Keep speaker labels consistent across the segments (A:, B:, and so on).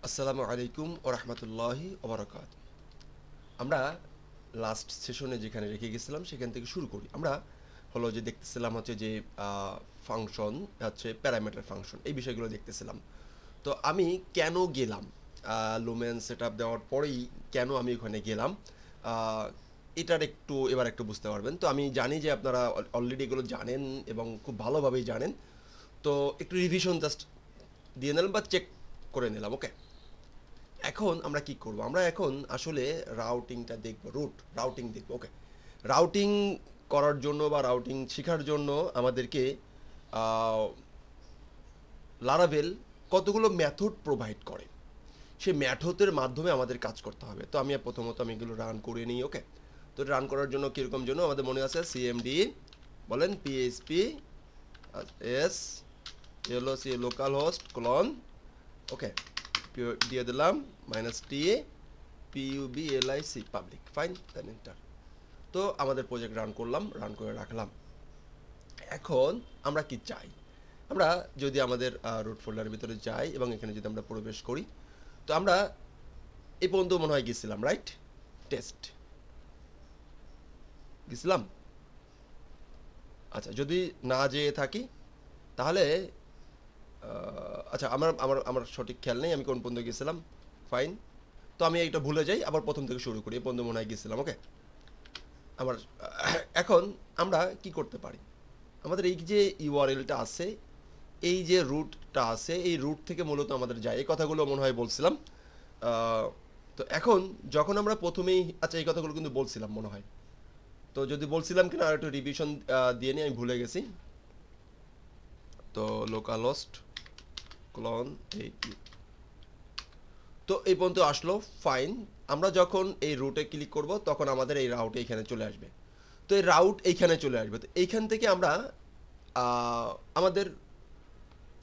A: আসসালামু আলাইকুম ও রহমতুল্লাহি ওবরাকাত। আমরা লাস্ট সেশনে যেখানে রেখে গেছিলাম সেখান থেকে শুরু করি। আমরা হলো যে দেখতেছিলাম হচ্ছে যে ফাংশন হচ্ছে প্যারামিটার ফাংশন, এই বিষয়গুলো দেখতেছিলাম। তো আমি কেন গেলাম, লুমেন সেট আপ দেওয়ার পরেই কেন আমি ওখানে গেলাম, আহ, এটার এবার একটু বুঝতে পারবেন। তো আমি জানি যে আপনারা অলরেডি এগুলো জানেন এবং খুব ভালোভাবেই জানেন। তো একটু রিভিশন জাস্ট দিয়ে নিলাম বা চেক করে নিলাম। ওকে, এখন আমরা কি করব? আমরা এখন আসলে রাউটিংটা দেখব, রাউটিং দেখব। ওকে, রাউটিং করার জন্য বা রাউটিং শেখার জন্য আমাদেরকে লারাভেল কতগুলো মেথড প্রোভাইড করে, সেই মেথডের মাধ্যমে আমাদের কাজ করতে হবে। তো আমি প্রথমত আমি এগুলো রান করে নিই। ওকে, তো রান করার জন্য কীরকম জন্য আমাদের মনে আছে সিএমডি বলেন PHP S LOC localhost colon. Okay, দিয়ে দিলাম -t PUBLIC public, fine, then enter. তো আমাদের প্রজেক্ট রান করলাম, রান করে রাখলাম। এখন আমরা কি চাই? আমরা যদি আমাদের রুট ফোল্ডারের ভিতরে যাই এবং এখানে যদি আমরা প্রবেশ করি, তো আমরা এই পর্যন্ত মনে হয় গেছিলাম, রাইট? টেস্ট গেছিলাম। আচ্ছা, যদি না যেয়ে থাকি তাহলে আচ্ছা, আমার আমার আমার সঠিক খেয়াল নেই আমি কোন পর্যন্ত গেছিলাম। ফাইন, তো আমি এটা ভুলে যাই, আবার প্রথম থেকে শুরু করি। এই পর্যন্ত মনে হয় গেছিলাম। ওকে, আমার এখন আমরা কি করতে পারি? আমাদের এই যে ইউআরএলটা আছে, এই যে রুটটা আছে, এই রুট থেকে মূলত আমাদের যায়, এই কথাগুলো মনে হয় বলছিলাম। তো এখন যখন আমরা প্রথমেই, আচ্ছা এই কথাগুলো কিন্তু বলছিলাম মনে হয়, তো যদি বলছিলাম কিনা আর একটু রিভিশন দিয়ে নিই, আমি ভুলে গেছি। তো লোকাল হোস্ট ক্লন এই, তো এই পর্যন্ত আসলো। ফাইন, আমরা যখন এই রুটে ক্লিক করব তখন আমাদের এই রাউট এইখানে চলে আসবে। তো এই রাউট এইখানে চলে আসবে, তো এইখান থেকে আমরা আমাদের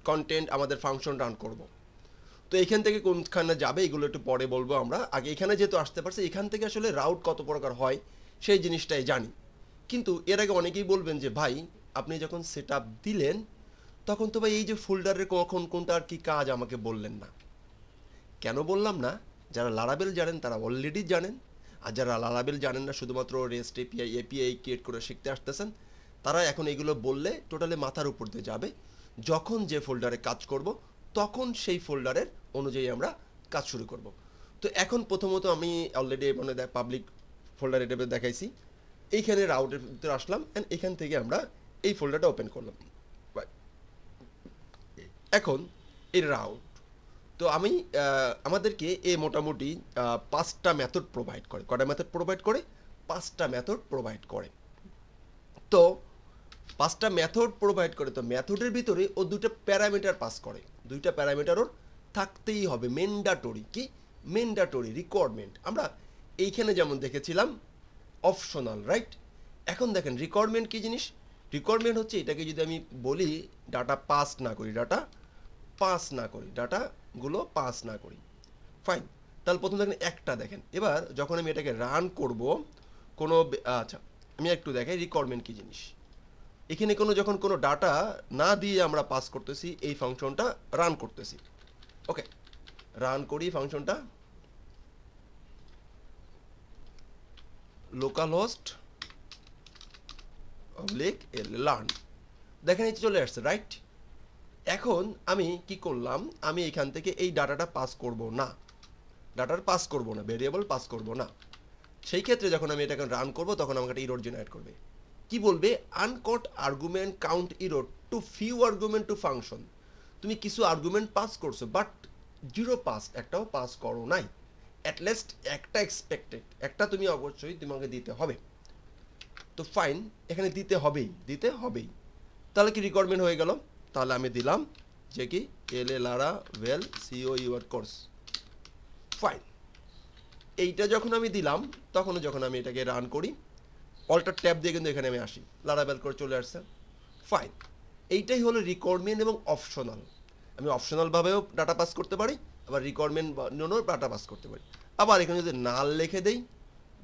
A: কন্টেন্ট, আমাদের ফাংশন রান করব। তো এইখান থেকে কোনখানে যাবে এগুলো একটু পরে বলবো। আমরা আগে এখানে যেহেতু আসতে পারছি, এখান থেকে আসলে রাউট কত প্রকার হয় সেই জিনিসটাই জানি। কিন্তু এর আগে অনেকেই বলবেন যে ভাই, আপনি যখন সেট আপ দিলেন তখন তো ভাই এই যে ফোল্ডারের কখন কোনটার কি কাজ আমাকে বললেন না। কেন বললাম না? যারা লারাবেল জানেন তারা অলরেডি জানেন, আর যারা লারাবেল জানেন না, শুধুমাত্র রেস্ট এপিআই ক্রিয়েট করে শিখতে আসতেছেন, তারা এখন এগুলো বললে টোটালি মাথার উপর দিয়ে যাবে। যখন যে ফোল্ডারে কাজ করব তখন সেই ফোল্ডারের অনুযায়ী আমরা কাজ শুরু করব। তো এখন প্রথমত আমি অলরেডি মানে পাবলিক ফোল্ডার এটা দেখাইছি, এইখানে রাউটের ভিতরে আসলাম অ্যান্ড এখান থেকে আমরা এই ফোল্ডারটা ওপেন করলাম। এখন এই রাউট, তো আমি আমাদেরকে এ মোটামুটি 5টা মেথড প্রোভাইড করে। কটা মেথড প্রোভাইড করে? 5টা মেথড প্রোভাইড করে। তো 5টা মেথড প্রোভাইড করে, তো মেথডের ভিতরে ও দুটো প্যারামিটার পাস করে। দুইটা প্যারামিটার ওর থাকতেই হবে, মেন্ডাটরি। কি মেন্ডাটরি? রিকোয়ারমেন্ট। আমরা এইখানে যেমন দেখেছিলাম অপশনাল, রাইট? এখন দেখেন রিকোয়ারমেন্ট কি জিনিস। রিকোয়ারমেন্ট হচ্ছে এটাকে যদি আমি বলি ডাটা পাস না করি, ডাটাগুলো পাস না করি। ফাইন, তাহলে প্রথম দেখেন একটা, দেখেন এবার যখন আমি এটাকে রান করব কোনো আচ্ছা আমি একটু দেখাই রিকোয়ারমেন্ট কী জিনিস। এখানে যখন কোনো ডাটা না দিয়ে আমরা পাস করতেছি, এই ফাংশনটা রান করতেছি। ওকে, রান করি ফাংশনটা লোকাল হোস্ট লার্ন, দেখেন এই চলে আসছে, রাইট? এখন আমি কি করলাম, আমি এখান থেকে এই ডাটাটা পাস করব না, ভেরিয়েবল পাস করব না। সেই ক্ষেত্রে যখন আমি এটাকে রান করব তখন আমাকে একটা ইরর জেনারেট করবে। কি বলবে? Uncaught argument count error too few arguments to function. তুমি কিছু আর্গুমেন্ট পাস করছো বাট জিরো পাস, একটাও পাস করো নাই। অ্যাটলিস্ট একটা এক্সপেক্টেড, একটা তুমি অবশ্যই তোমাকে দিতে হবে। তো ফাইন, এখানে দিতে হবেই। তাহলে কি রিকোয়ারমেন্ট হয়ে গেল? তাহলে আমি দিলাম যে কি LLARAVEL CO your course. Fine, এইটা যখন আমি দিলাম তখন যখন আমি এটাকে রান করি, অল্টার ট্যাব দিয়ে কিন্তু এখানে আমি আসি, লারাবেল করে চলে আসছে। ফাইন, এইটাই হলো রিকোয়ারমেন্ট এবং অপশনাল। আমি অপশনালভাবেও ডাটা পাস করতে পারি, আবার রিকোয়ারমেন্ট জন্যও ডাটা পাস করতে পারি। আবার এখানে যদি নাল লিখে দেই,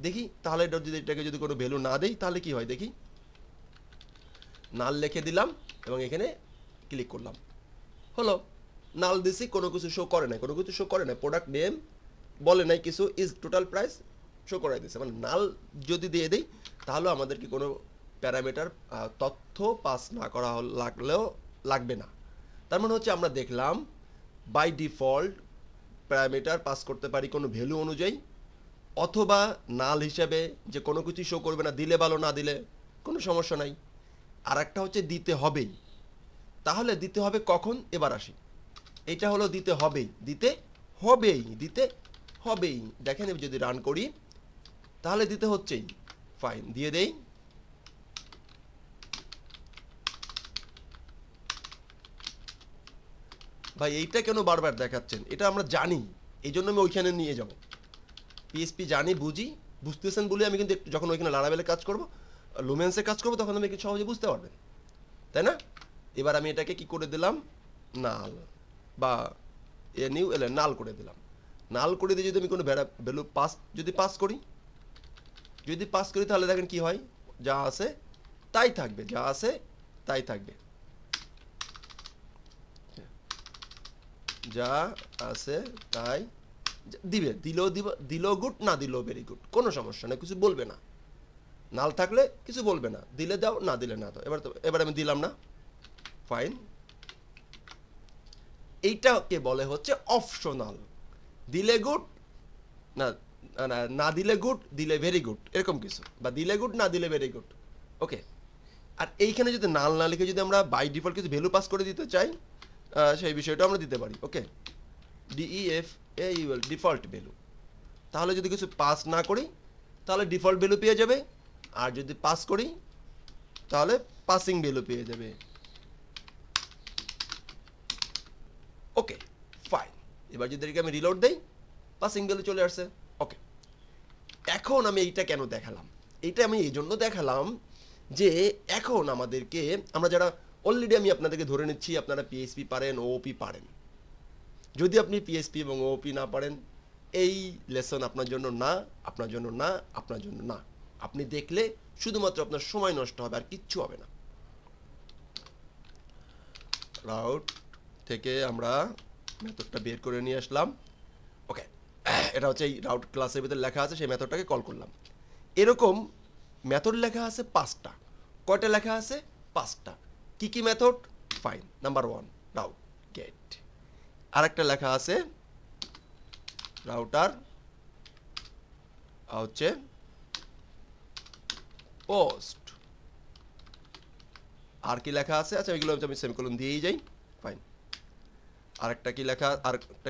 A: দেখি তাহলে এটা যদি এটাকে যদি কোনো ভ্যালু না দেই তাহলে কি হয় দেখি। নাল লিখে দিলাম এবং এখানে ক্লিক করলাম, হলো। নাল দিছি, কোনো কিছু শো করে নাই, কোনো কিছু শো করে নাই, প্রোডাক্ট নেম বলে নাই কিছু, ইজ টোটাল প্রাইস শো করাই দিছে। মানে নাল যদি দিয়ে দিই তাহলে আমাদেরকে কোনো প্যারামিটার তথ্য পাস না করা লাগলেও লাগবে না। তার মানে হচ্ছে আমরা দেখলাম বাই ডিফল্ট প্যারামিটার পাস করতে পারি কোনো ভ্যালু অনুযায়ী, অথবা নাল হিসাবে যে কোনো কিছু শো করবে না, দিলে ভালো, না দিলে কোনো সমস্যা নাই। আর একটা হচ্ছে দিতে হবেই। তাহলে দিতে হবে কখন, এবার আসি। এটা হলো দিতে হবেই, দিতে হবেই, দিতে হবেই। দেখেন যদি রান করি তাহলে দিতে হচ্ছেই। ফাইন, দিয়ে দেই। ভাই এইটা কেন বারবার দেখাচ্ছেন, এটা আমরা জানি, এই জন্য আমি ওইখানে নিয়ে যাব। পিএসপি জানি, বুঝি, বুঝতেছেন বলে আমি কিন্তু যখন ওইখানে লারাবেলে কাজ করব, লুমেন্সে কাজ করব, তখন আমি একটু সহজে বুঝতে পারবেন, তাই না? এবার আমি এটাকে কি করে দিলাম, নাল বা এনইউএল নাল করে দিলাম। নাল করে দিয়ে যদি আমি কোনো ভ্যালু পাস করি, যদি পাস করি তাহলে দেখেন কি হয়, যা আছে তাই থাকবে, যা আছে তাই থাকবে, যা আছে তাই দিবে। দিলেও দিব, দিলেও গুড, না দিলেও ভেরি গুড, কোনো সমস্যা নেই, কিছু বলবে না। নাল থাকলে কিছু বলবে না, দিলে দাও, না দিলে না দাও। এবার আমি দিলাম না। ফাইন, এইটাকে বলে হচ্ছে অপশনাল। দিলে গুড, না না দিলে গুড, দিলে ভেরি গুড, এরকম কিছু, বা দিলে গুড, না দিলে ভেরি গুড। ওকে। আর এইখানে যদি নাল না লিখে যদি আমরা বাই ডিফল্ট কিছু ভ্যালু পাস করে দিতে চাই, সেই বিষয়টা আমরা দিতে পারি। ওকে, ডিইএফ ইউএল ডিফল্ট ভ্যালু। তাহলে যদি কিছু পাস না করি তাহলে ডিফল্ট ভ্যালু পেয়ে যাবে, আর যদি পাস করি তাহলে পাসিং ভ্যালু পেয়ে যাবে। ওকে, ফাইন। এবার যদি আমি রিলোড দেই, পাসিং ভ্যালু চলে আসছে। ওকে, এখন আমি এইটা কেন দেখালাম, এইটা আমি এই জন্য দেখালাম যে এখন আমাদেরকে, আমরা যারা অলরেডি, আমি আপনাদেরকে ধরে নিচ্ছি আপনারা পিএইচপি পারেন, ওওপি পারেন। যদি আপনি পিএইচপি এবং ওওপি না পারেন, এই লেসন আপনার জন্য না, আপনার জন্য না, আপনার জন্য না। আপনি দেখলে শুধুমাত্র আপনার সময় নষ্ট হবে, আর কিচ্ছু হবে না। রাউট থেকে আমরা মেথডটা বের করে নিয়ে আসলাম। ওকে, এটা হচ্ছে এই রাউট ক্লাসের ভিতরে লেখা আছে, সেই মেথডটাকে কল করলাম। এরকম মেথড লেখা আছে 5টা। কয়টা লেখা আছে? 5টা। কি কি method? Fine, number 1 route get. আরেকটা লেখা আছে রাউটার হচ্ছে পোস্ট। আর কি লেখা আছে? আচ্ছা, এগুলো আমি সেমিকোলন দিয়েই যাই। ফাইন। আরেকটা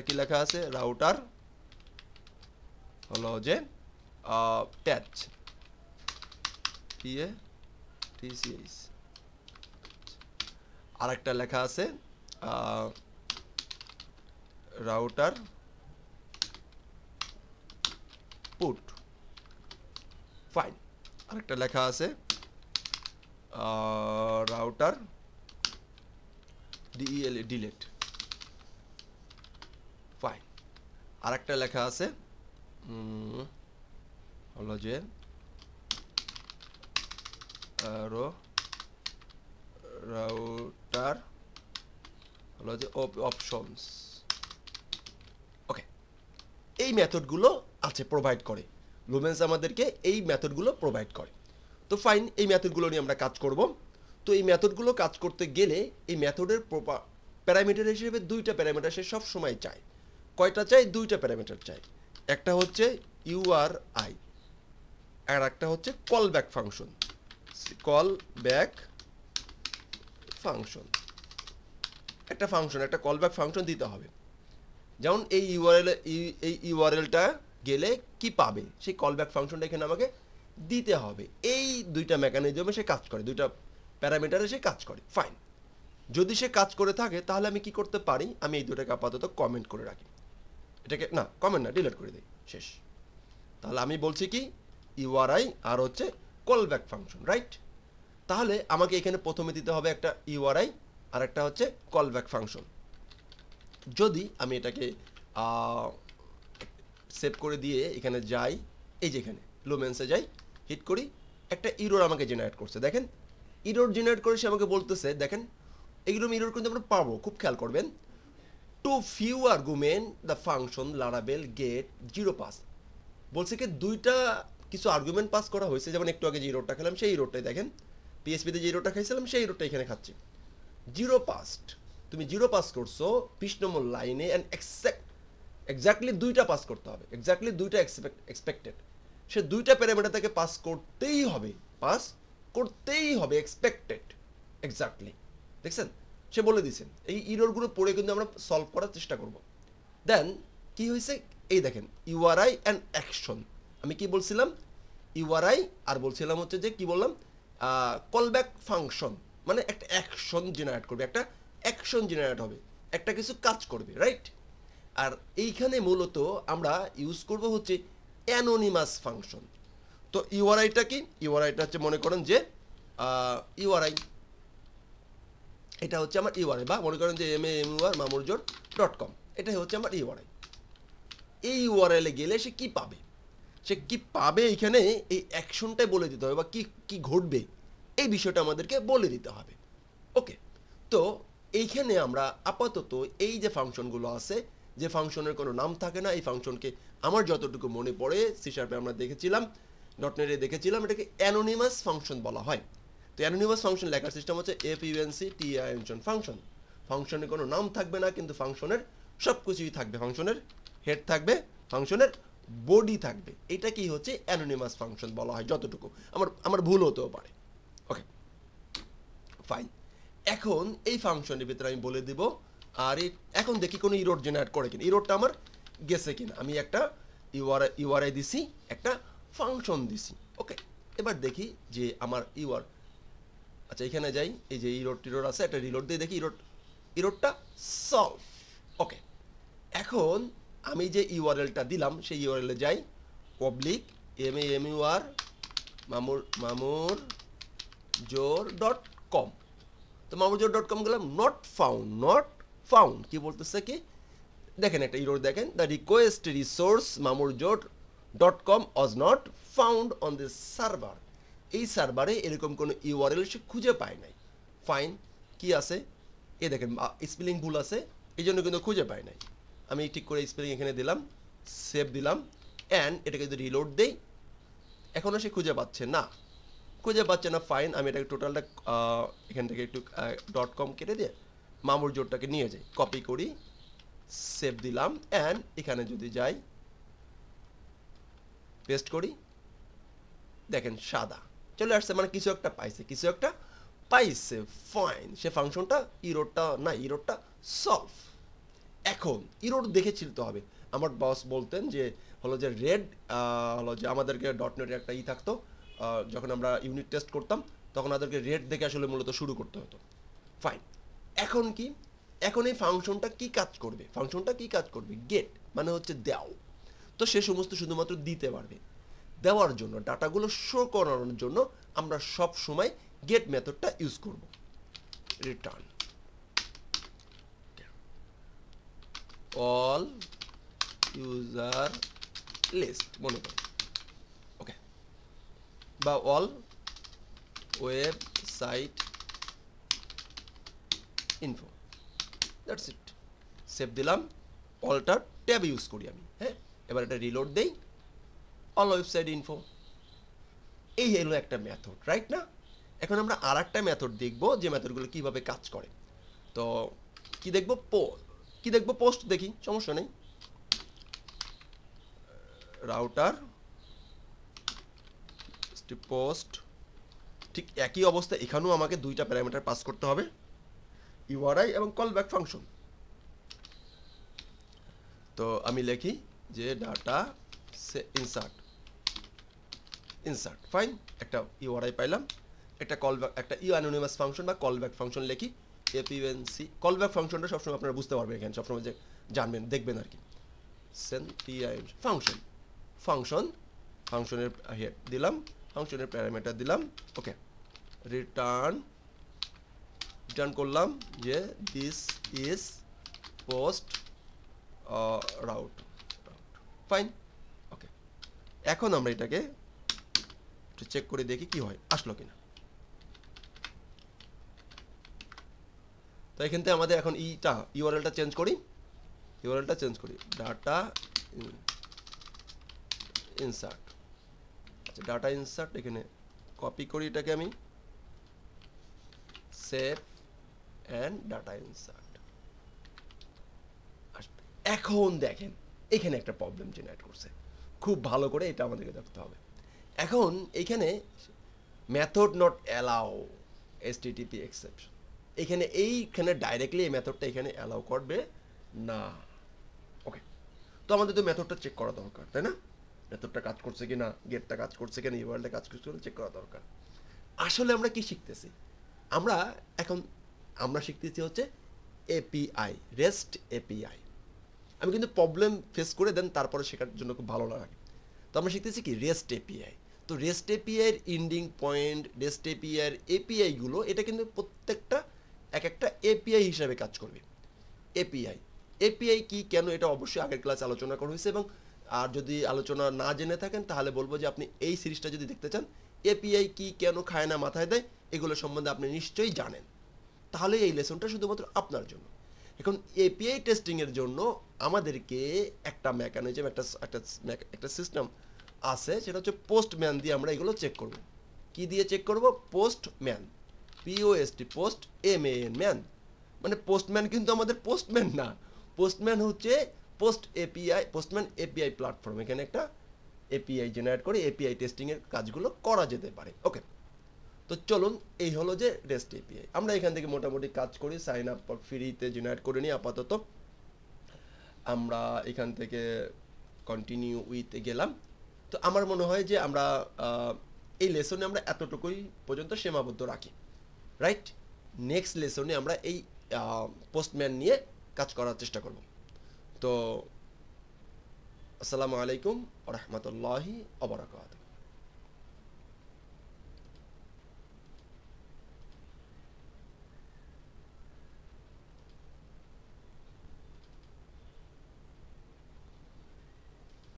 A: কি লেখা আছে? রাউটার হলো যে প্যাচ, PATCH। আরেকটা লেখা আছে রাউটার পুট। ফাইন। আরেকটা লেখা আছে রাউটার DELE ডিলেট। ফাইন। আরেকটা লেখা আছে হলো যে রাউটার হলো যে অপশনস। ওকে, এই মেথডগুলো আছে, প্রোভাইড করে লুমেন্স, আমাদেরকে এই মেথডগুলো প্রোভাইড করে। তো ফাইন, এই মেথডগুলো নিয়ে আমরা কাজ করব। তো এই মেথডগুলো কাজ করতে গেলে এই মেথডের প্যারামিটার হিসেবে 2টা প্যারামিটার সে সব সময় চায়। কয়টা চাই? 2টা প্যারামিটার চাই। একটা হচ্ছে URI, আর একটা হচ্ছে call back function. Call back function, একটা ফাংশন, একটা কল ব্যাক ফাংশন দিতে হবে। যেমন এই ইউআরএলটা গেলে কি পাবে, সেই কল ব্যাক ফাংশনটা এখানে আমাকে দিতে হবে। এই 2টা মেকানিজমে সে কাজ করে, 2টা প্যারামিটারে সে কাজ করে। ফাইন, যদি সে কাজ করে থাকে তাহলে আমি কি করতে পারি, আমি এই 2টাকে আপাতত কমেন্ট করে রাখি। এটাকে না, কমেন্ট না, ডিলিট করে দিই, শেষ। তাহলে আমি বলছি কি, ইউআরআই আর হচ্ছে কল ব্যাক ফাংশন, রাইট? তাহলে আমাকে এখানে প্রথমে দিতে হবে একটা ইউআরআই আর একটা হচ্ছে কল ব্যাক ফাংশন। যদি আমি এটাকে সেভ করে দিয়ে এখানে যাই, এই যে এখানে লুমেন্সে যাই, হিট করি, একটা ইরোর আমাকে জেনারেট করছে। দেখেন, ইরোর জেনারেট করে সে আমাকে বলতেছে, দেখেন এইগুলো ইরোর কিন্তু আমরা পাবো, খুব খেয়াল করবেন। Too few arguments the function লারাবেল গেট জিরো পাস। বলছে কি দুইটা কিছু আর্গুমেন্ট পাস করা হয়েছে, যেমন একটু আগে যে ইরোডটা খেলাম সেই ইরোডটাই দেখেন, পিএসপিতে যে ইরোডটা খাইছিলাম সেই ইরোডটা এখানে খাচ্ছি। জিরো পাস্ট, তুমি জিরো পাস করছো 20 নম্বর লাইনে, অ্যান্ড এক্স্যাক্টলি দুইটা পাস করতে হবে, এক্স্যাক্টলি দুইটা এক্সপেক্টেড। সে দুইটা প্যারামিটার থেকে পাস করতেই হবে, পাস করতেই হবে, এক্সপেক্টেড এক্স্যাক্টলি। দেখছেন, সে বলে দিয়েছেন। এই ইরোরগুলো পড়ে কিন্তু আমরা সলভ করার চেষ্টা করব। দেন কি হয়েছে, এই দেখেন ইউআরআই অ্যান্ড অ্যাকশন। আমি কি বলছিলাম, ইউআরআই আর বলছিলাম হচ্ছে যে কি বললাম, কলব্যাক ফাংশন, মানে একটা অ্যাকশন জেনারেট করবে, একটা অ্যাকশন জেনারেট হবে, একটা কিছু কাজ করবে, রাইট। আর এইখানে মূলত আমরা ইউজ করব হচ্ছে অ্যানোনিমাস ফাংশন। তো ইউআরআইটা কি, ইউআরআইটা হচ্ছে মনে করেন যে ইউআরআই, এটা হচ্ছে আমার ইউআরআই, বা মনে করেন যে mamur.mamurjot.com, এটাই হচ্ছে আমার ইউআরআই। এই ইউআরএলে গেলে সে কি পাবে, সে কি পাবে এখানে এই অ্যাকশনটাই বলে দিতে হবে, বা কি কি ঘটবে এই বিষয়টা আমাদেরকে বলে দিতে হবে। ওকে, তো এইখানে আমরা আপাতত এই যে ফাংশনগুলো আছে, যে ফাংশনের কোনো নাম থাকে না, এই ফাংশনকে আমার যতটুকু মনে পড়ে সি শার্পে আমরা দেখেছিলাম, ডটনেটে দেখেছিলাম, এটাকে অ্যানোনিমাস ফাংশন বলা হয়। তো অ্যানোনিমাস ফাংশন লেখার সিস্টেম হচ্ছে FUNCTION ফাংশন। ফাংশনের কোনো নাম থাকবে না, কিন্তু ফাংশনের সব কিছুই থাকবে, ফাংশনের হেড থাকবে, ফাংশনের বডি থাকবে। এটা কি হচ্ছে অ্যানোনিমাস ফাংশন বলা হয়, যতটুকু আমার ভুল হতেও পারে। ওকে ফাইন, এখন এই ফাংশনের ভিতরে আমি বলে দিব, আর এখন দেখি কোনো ইরোড জেনারেট করে কিনা, ইরোডটা আমার গেছে কিনা। আমি একটা ইউআরআই দিছি, একটা ফাংশন দিছি। ওকে, এবার দেখি যে আমার আচ্ছা এখানে যাই, এই যে ইরোড আছে, একটা রিলোড দিয়ে দেখি ইরোডটা সলভ। ওকে, এখন আমি যে ইউআরএলটা দিলাম সেই ইউআরএলে যাই, পাবলিক MAMUR mamurjor.com। তো mamurjor.com গেলাম, নট ফাউন্ড কি বলতেছে কি, দেখেন একটা ইরোর দেখেন, the request resource mamurjor.com was not found on this server. এই সার্ভারে এরকম কোনো ইউআরএল সে খুঁজে পায় নাই। ফাইন, কি আছে এ দেখেন স্পেলিং ভুল আছে, এই জন্য কিন্তু খুঁজে পায় নাই। আমি ঠিক করে স্পেলিং এখানে দিলাম, সেভ দিলাম, অ্যান্ড এটাকে যদি রিলোড দেই, এখনও সে খুঁজে পাচ্ছে না, ফাইন। আমি এটাকে টোটালটা এখান থেকে একটু .com কেটে দিয়ে mamurjor.টাকে নিয়ে যাই, কপি করি, সেভ দিলাম, অ্যান্ড এখানে যদি যাই পেস্ট করি, দেখেন সাদা চলে আসছে, মানে কিছু একটা পাইছে, ফাইন। সে ফাংশনটা ইরোডটা সলভ। এখন ইরোড দেখে চিনতে হবে। আমার বস বলতেন যে হলো যে রেড, হলো যে আমাদেরকে ডটনেটের একটা থাকতো, যখন আমরা ইউনিট টেস্ট করতাম তখন আমাদেরকে রেড দেখে আসলে মূলত শুরু করতে হতো। ফাইন, এখন কি, এখন এই ফাংশনটা কি কাজ করবে, গেট মানে হচ্ছে দাও। তো সে সমস্ত শুধুমাত্র দিতে পারবে। দেওয়ার জন্য, ডাটাগুলো শো করানোর জন্য আমরা সব সময় গেট মেথডটা ইউজ করব। রিটার্ন অল ইউজার লিস্ট মনে করো, ওকে, বা all website info, that's it. Save দিলাম, অলটা ট্যাব ইউজ করি আমি। হ্যাঁ, এবার এটা রিলোড দেই, অল ওয়েবসাইট ইনফো। এই হলো একটা মেথড, রাইট না? এখন আমরা আর একটা মেথড দেখব, যে মেথডগুলো কিভাবে কাজ করে। তো কি দেখবো, পোস্ট দেখি, সমস্যা নেই। রাউটার পোস্ট, ঠিক একই অবস্থা এখানেও আমাকে দুইটা প্যারামিটার পাস করতে হবে, ইউআরআই এবং কলব্যাক ফাংশন। তো আমি লিখি যে ডাটা ইনসার্ট, ফাইন, একটা ইউআরআই পাইলাম, একটা কলব্যাক, একটা অ্যানোনিমাস ফাংশন বা কলব্যাক ফাংশন লিখি, FUNC। কলব্যাক ফাংশনটা সবসময় আপনারা বুঝতে পারবেন, এখানে সবসময় যে জানবেন, দেখবেন আর কি। ফাংশনের হেড দিলাম, ফাংশনের প্যারামিটার দিলাম, ওকে, রিটার্ন করলাম যে this is post route, fine. Okay, এখন আমরা এটাকে চেক করে দেখি কি হয়, আসলো কিনা। তো এখান থেকে আমাদের এখন ইউআরএলটা চেঞ্জ করি, ইউআরএলটা চেঞ্জ করি, ডাটা ইনসার্ট। আচ্ছা, ডাটা ইনসার্ট এখানে কপি করি, এটাকে আমি সেভ অ্যান্ড ডাটা ইনসার্ট। এখন দেখেন এখানে একটা প্রবলেম জেনারেট করছে, খুব ভালো করে এটা আমাদেরকে দেখতে হবে। এখন এখানে মেথড নট অ্যালাউ এসটিটিপি এক্সেপশন, এইখানে ডাইরেক্টলি এই মেথডটা এখানে অ্যালাউ করবে না। ওকে, তো আমাদের তো মেথডটা চেক করা দরকার, তাই না? মেথডটা কাজ করছে কিনা, গেটটা কাজ করছে কিনা, ইউআরএলটা কাজ করছে কিনা চেক করা দরকার। আসলে আমরা কি শিখতেছি? আমরা এখন শিখতেছি হচ্ছে এপিআই, রেস্ট এপিআই। আমি কিন্তু প্রবলেম ফেস করে দেন তারপরে শেখার জন্য খুব ভালো লাগে। তো আমরা শিখতেছি কি রেস্ট এপিআই। তো রেস্ট এপিআইয়ের ইন্ডিং পয়েন্ট, রেস্ট এপিআইয়ের এপিআইগুলো, এটা কিন্তু প্রত্যেকটা এক একটা এপিআই হিসাবে কাজ করবে। এপিআই এপিআই কি, কেন, এটা অবশ্যই আগের ক্লাসে আলোচনা করা হয়েছে, এবং আর যদি আলোচনা না জেনে থাকেন তাহলে বলবো যে আপনি এই সিরিজটা যদি দেখতে চান, এপিআই কি, কেন, খায় না, মাথায় দেয়, এগুলো সম্বন্ধে আপনি নিশ্চয়ই জানেন। তাহলে এই লেসনটা শুধুমাত্র আপনার জন্য। এখন এপিআই টেস্টিংয়ের জন্য আমাদেরকে একটা মেকানিজম, একটা সিস্টেম আছে, সেটা হচ্ছে পোস্টম্যান দিয়ে আমরা এগুলো চেক করব। কি দিয়ে চেক করব? Postman, P O S T, post M A N, man. মানে পোস্টম্যান কিন্তু আমাদের পোস্টম্যান না, পোস্টম্যান হচ্ছে পোস্টম্যান এপিআই প্ল্যাটফর্ম। এখানে একটা এপিআই জেনারেট করে এপিআই টেস্টিংয়ের কাজগুলো করা যেতে পারে। ওকে, তো চলুন, এই হলো যে রেস্ট এপিআই। আমরা এখান থেকে মোটামুটি কাজ করি, সাইন আপ ফ্রিতে জেনারেট করে নিই আপাতত। আমরা এখান থেকে কন্টিনিউ উইথে গেলাম। তো আমার মনে হয় যে আমরা এই লেসনে আমরা এতটুকুই পর্যন্ত সীমাবদ্ধ রাখি, রাইট? নেক্সট লেসনে আমরা এই পোস্টম্যান নিয়ে কাজ করার চেষ্টা করব। তো আসসালামু আলাইকুম ওয়া রাহমাতুল্লাহি ওয়া বারাকাতুহু।